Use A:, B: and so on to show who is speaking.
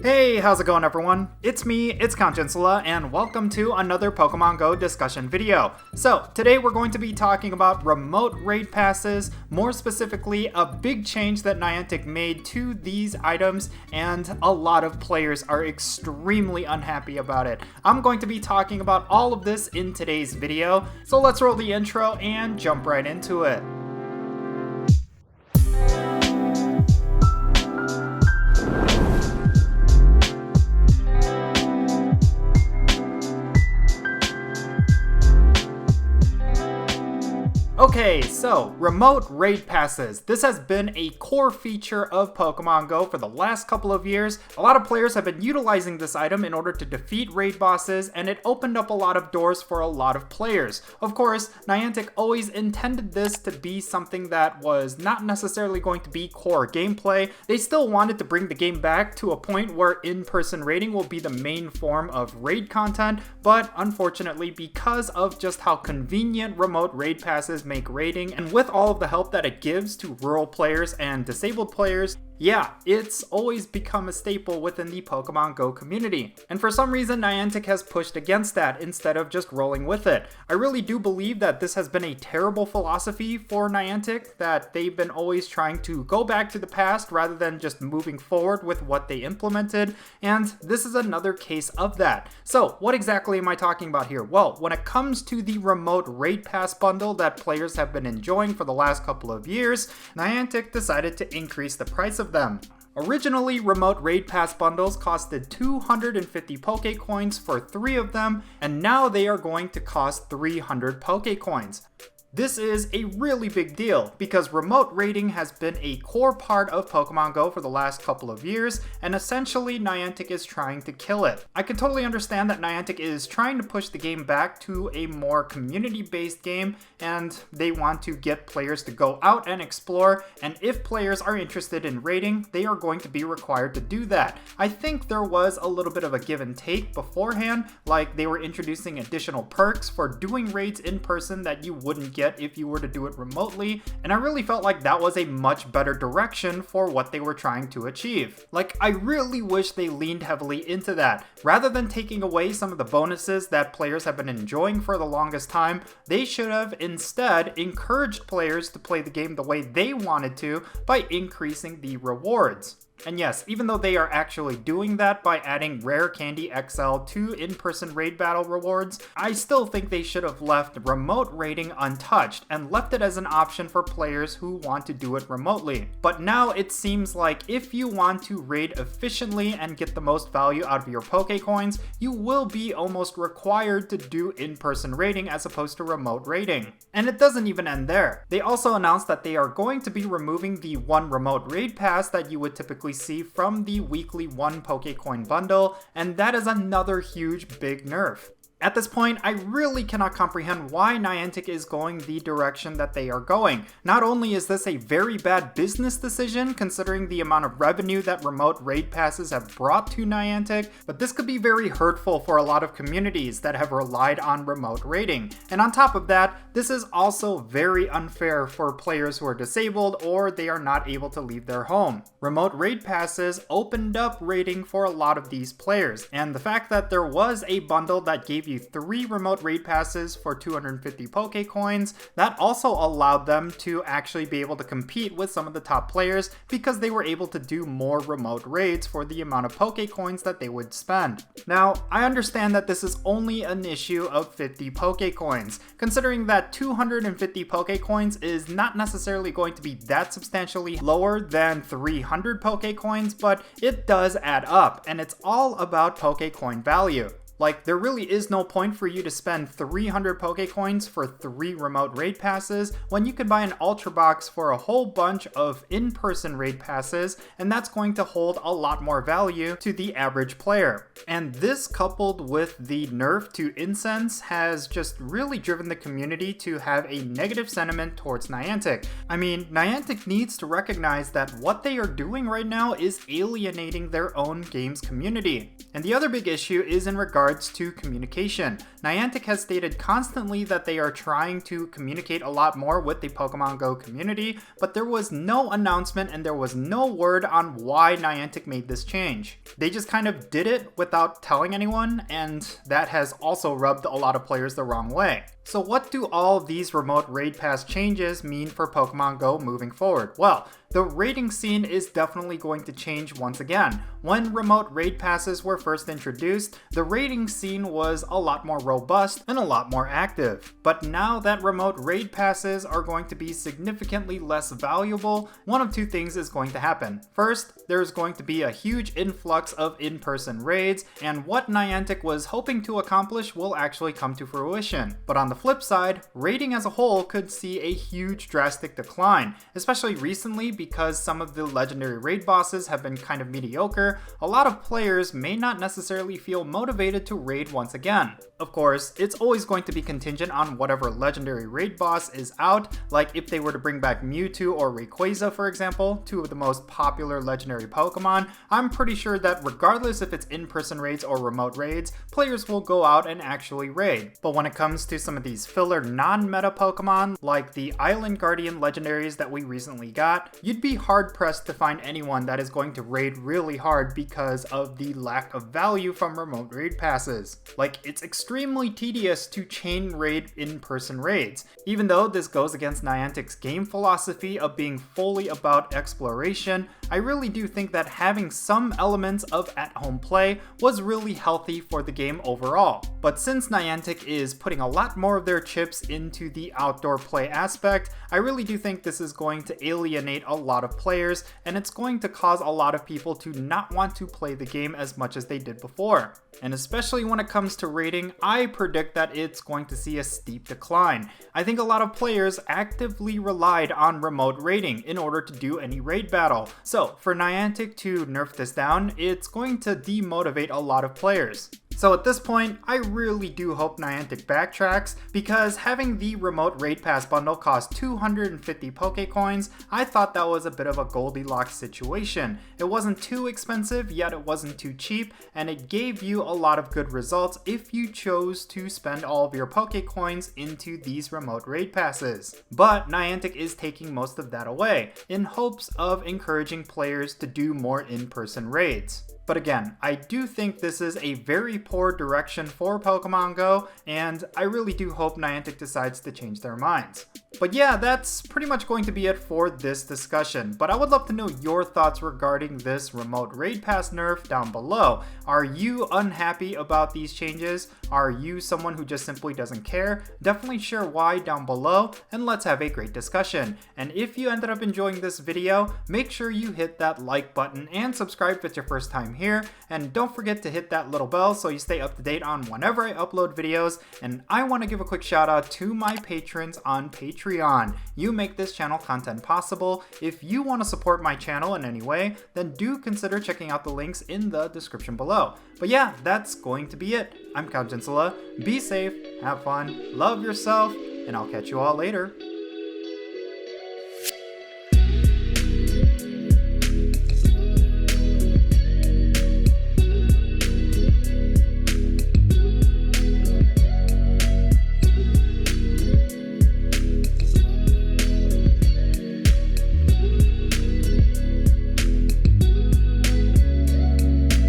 A: Hey, how's it going everyone? It's me, it's Jinsula, and welcome to another Pokemon GO discussion video. So, today we're going to be talking about remote raid passes, more specifically a big change that Niantic made to these items, and a lot of players are extremely unhappy about it. I'm going to be talking about all of this in today's video, so let's roll the intro and jump right into it. Okay, so remote raid passes. This has been a core feature of Pokemon GO for the last couple of years. A lot of players have been utilizing this item in order to defeat raid bosses, and it opened up a lot of doors for a lot of players. Of course, Niantic always intended this to be something that was not necessarily going to be core gameplay. They still wanted to bring the game back to a point where in-person raiding will be the main form of raid content, but unfortunately, because of just how convenient remote raid passes make raiding, and with all of the help that it gives to rural players and disabled players, yeah, it's always become a staple within the Pokemon GO community. And for some reason, Niantic has pushed against that instead of just rolling with it. I really do believe that this has been a terrible philosophy for Niantic, that they've been always trying to go back to the past rather than just moving forward with what they implemented, and this is another case of that. So, what exactly am I talking about here? Well, when it comes to the remote raid pass bundle that players have been enjoying for the last couple of years, Niantic decided to increase the price of them. Originally, remote raid pass bundles costed 250 Pokecoins for 3 of them, and now they are going to cost 300 Pokecoins. This is a really big deal because remote raiding has been a core part of Pokemon GO for the last couple of years, and essentially Niantic is trying to kill it. I can totally understand that Niantic is trying to push the game back to a more community-based game, and they want to get players to go out and explore, and if players are interested in raiding, they are going to be required to do that. I think there was a little bit of a give and take beforehand, like they were introducing additional perks for doing raids in person that you wouldn't get if you were to do it remotely, and I really felt like that was a much better direction for what they were trying to achieve. Like, I really wish they leaned heavily into that. Rather than taking away some of the bonuses that players have been enjoying for the longest time, they should have instead encouraged players to play the game the way they wanted to by increasing the rewards. And yes, even though they are actually doing that by adding Rare Candy XL to in-person raid battle rewards, I still think they should have left remote raiding untouched and left it as an option for players who want to do it remotely. But now it seems like if you want to raid efficiently and get the most value out of your Pokecoins, you will be almost required to do in-person raiding as opposed to remote raiding. And it doesn't even end there. They also announced that they are going to be removing the one remote raid pass that you would typically see from the weekly 1 Pokecoin bundle, and that is another huge big nerf. At this point, I really cannot comprehend why Niantic is going the direction that they are going. Not only is this a very bad business decision, considering the amount of revenue that remote raid passes have brought to Niantic, but this could be very hurtful for a lot of communities that have relied on remote raiding. And on top of that, this is also very unfair for players who are disabled or they are not able to leave their home. Remote raid passes opened up raiding for a lot of these players, and the fact that there was a bundle that gave you 3 remote raid passes for 250 Pokecoins, that also allowed them to actually be able to compete with some of the top players because they were able to do more remote raids for the amount of Pokecoins that they would spend. Now, I understand that this is only an issue of 50 Pokecoins, considering that 250 Pokecoins is not necessarily going to be that substantially lower than 300 Pokecoins, but it does add up, and it's all about Pokecoin value. Like, there really is no point for you to spend 300 Pokecoins for 3 remote raid passes when you can buy an Ultra Box for a whole bunch of in-person raid passes, and that's going to hold a lot more value to the average player. And this, coupled with the nerf to incense, has just really driven the community to have a negative sentiment towards Niantic. I mean, Niantic needs to recognize that what they are doing right now is alienating their own game's community. And the other big issue is in regard regards to communication. Niantic has stated constantly that they are trying to communicate a lot more with the Pokemon Go community, but there was no announcement and there was no word on why Niantic made this change. They just kind of did it without telling anyone, and that has also rubbed a lot of players the wrong way. So what do all these remote raid pass changes mean for Pokemon Go moving forward? Well, the raiding scene is definitely going to change once again. When remote raid passes were first introduced, the raiding scene was a lot more robust and a lot more active. But now that remote raid passes are going to be significantly less valuable, one of two things is going to happen. First, there's going to be a huge influx of in-person raids, and what Niantic was hoping to accomplish will actually come to fruition. But on the flip side, raiding as a whole could see a huge drastic decline, especially recently because some of the legendary raid bosses have been kind of mediocre. A lot of players may not necessarily feel motivated to raid once again. Of course, it's always going to be contingent on whatever legendary raid boss is out, like if they were to bring back Mewtwo or Rayquaza, for example, two of the most popular legendary Pokemon. I'm pretty sure that regardless if it's in-person raids or remote raids, players will go out and actually raid. But when it comes to some of these filler non-meta Pokemon, like the Island Guardian legendaries that we recently got, you'd be hard-pressed to find anyone that is going to raid really hard because of the lack of value from remote raid passes. Like, it's extremely tedious to chain raid in-person raids. Even though this goes against Niantic's game philosophy of being fully about exploration, I really do think that having some elements of at-home play was really healthy for the game overall. But since Niantic is putting a lot more of their chips into the outdoor play aspect, I really do think this is going to alienate a lot of players, and it's going to cause a lot of people to not want to play the game as much as they did before. And especially when it comes to raiding, I predict that it's going to see a steep decline. I think a lot of players actively relied on remote raiding in order to do any raid battle. So for Niantic to nerf this down, it's going to demotivate a lot of players. So at this point, I really do hope Niantic backtracks, because having the remote raid pass bundle cost 250 Pokecoins, I thought that was a bit of a Goldilocks situation. It wasn't too expensive, yet it wasn't too cheap, and it gave you a lot of good results if you chose to spend all of your Pokecoins into these remote raid passes. But Niantic is taking most of that away, in hopes of encouraging players to do more in-person raids. But again, I do think this is a very poor direction for Pokemon Go, and I really do hope Niantic decides to change their minds. But yeah, that's pretty much going to be it for this discussion, but I would love to know your thoughts regarding this remote raid pass nerf down below. Are you unhappy about these changes? Are you someone who just simply doesn't care? Definitely share why down below, and let's have a great discussion. And if you ended up enjoying this video, make sure you hit that like button and subscribe if it's your first time here, and don't forget to hit that little bell so you stay up to date on whenever I upload videos. And I want to give a quick shout out to my patrons on Patreon. You make this channel content possible. If you want to support my channel in any way, then do consider checking out the links in the description below. But yeah, that's going to be it. I'm Jinsula. Be safe, have fun, love yourself, and I'll catch you all later.